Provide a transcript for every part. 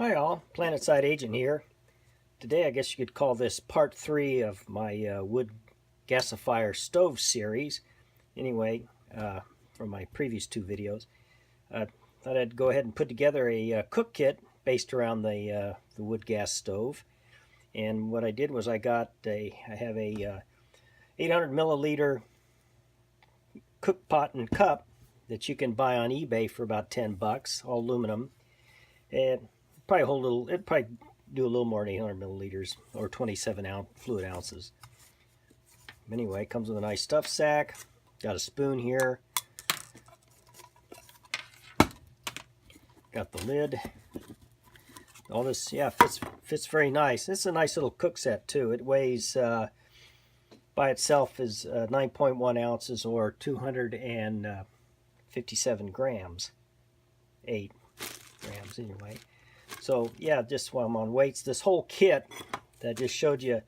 Hi all, Planetside Agent here. Today I guess you could call this part 3 of my wood gasifier stove series. Anyway, from my previous 2 videos. I thought I'd go ahead and put together a cook kit based around the wood gas stove. And what I did was I have a 800 milliliter cook pot and cup that you can buy on eBay for about 10 bucks, all aluminum. And it'd probably do a little more than 800 milliliters or 27 fluid ounces. Anyway, it comes with a nice stuff sack. Got a spoon here. Got the lid. All this, yeah, fits very nice. This is a nice little cook set too. It weighs by itself is 9.1 ounces or 257 grams. 8 grams anyway. So yeah, just while I'm on weights, this whole kit that I just showed you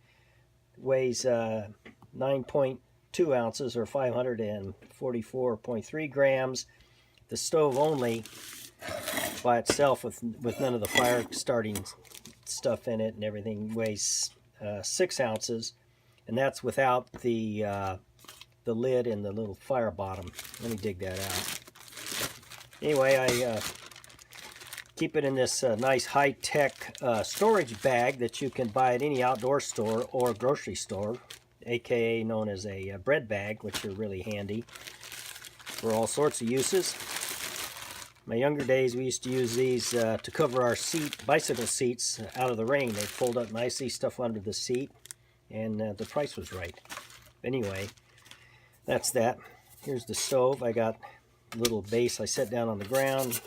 weighs 9.2 ounces or 544.3 grams. The stove only by itself with none of the fire starting stuff in it and everything weighs 6 ounces, and that's without the lid and the little fire bottom. Let me dig that out. Anyway, I keep it in this nice high-tech storage bag that you can buy at any outdoor store or grocery store, aka known as a bread bag, which are really handy for all sorts of uses. In my younger days, we used to use these to cover our bicycle seats out of the rain. They fold up nicely, stuff under the seat, and the price was right. Anyway, that's that. Here's the stove. I got a little base I set down on the ground.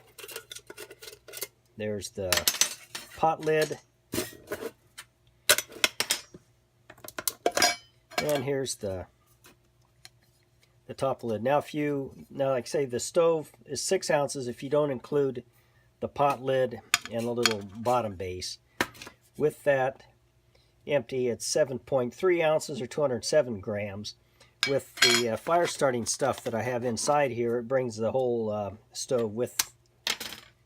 There's the pot lid. And here's the top lid. Now like I say, the stove is 6 ounces if you don't include the pot lid and the little bottom base. With that empty, it's 7.3 ounces or 207 grams. With the fire starting stuff that I have inside here, it brings the whole stove with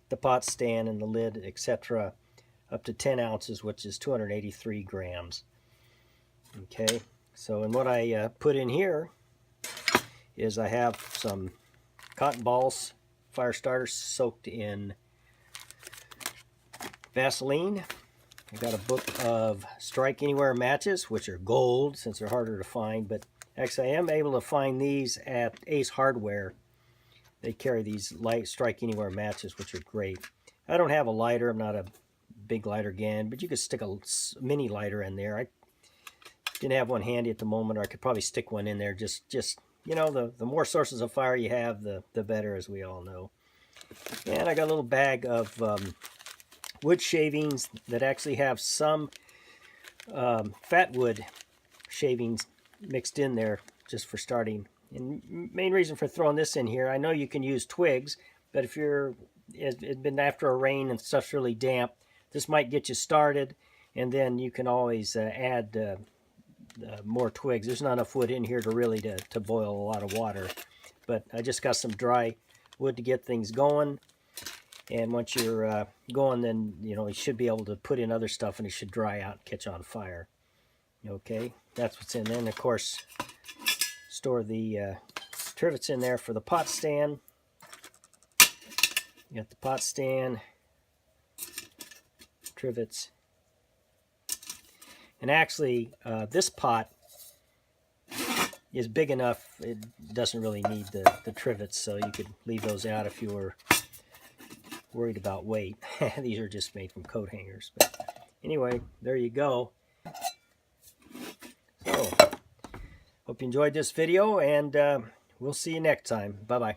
the pot stand and the lid, etc., up to 10 ounces, which is 283 grams. Okay, so and what I put in here is I have some cotton balls, fire starters soaked in Vaseline. I got a book of Strike Anywhere matches, which are gold since they're harder to find, but actually I am able to find these at Ace Hardware. They carry these light Strike Anywhere matches, which are great. I don't have a lighter. I'm not a big lighter gan, but you could stick a mini lighter in there. I didn't have one handy at the moment, or I could probably stick one in there. Just you know, the more sources of fire you have, the better, as we all know. And I got a little bag of wood shavings that actually have some fat wood shavings mixed in there just for starting. And main reason for throwing this in here, I know you can use twigs, but if it's been after a rain and stuff's really damp, this might get you started, and then you can always add more twigs. There's not enough wood in here to really to boil a lot of water, but I just got some dry wood to get things going. And once you're going, then you should be able to put in other stuff, and it should dry out and catch on fire. Okay, that's what's in there. And of course, store the trivets in there for the pot stand. You got the pot stand, trivets, and actually this pot is big enough, it doesn't really need the trivets, so you could leave those out if you were worried about weight. These are just made from coat hangers. But anyway, there you go. So hope you enjoyed this video, and we'll see you next time. Bye-bye.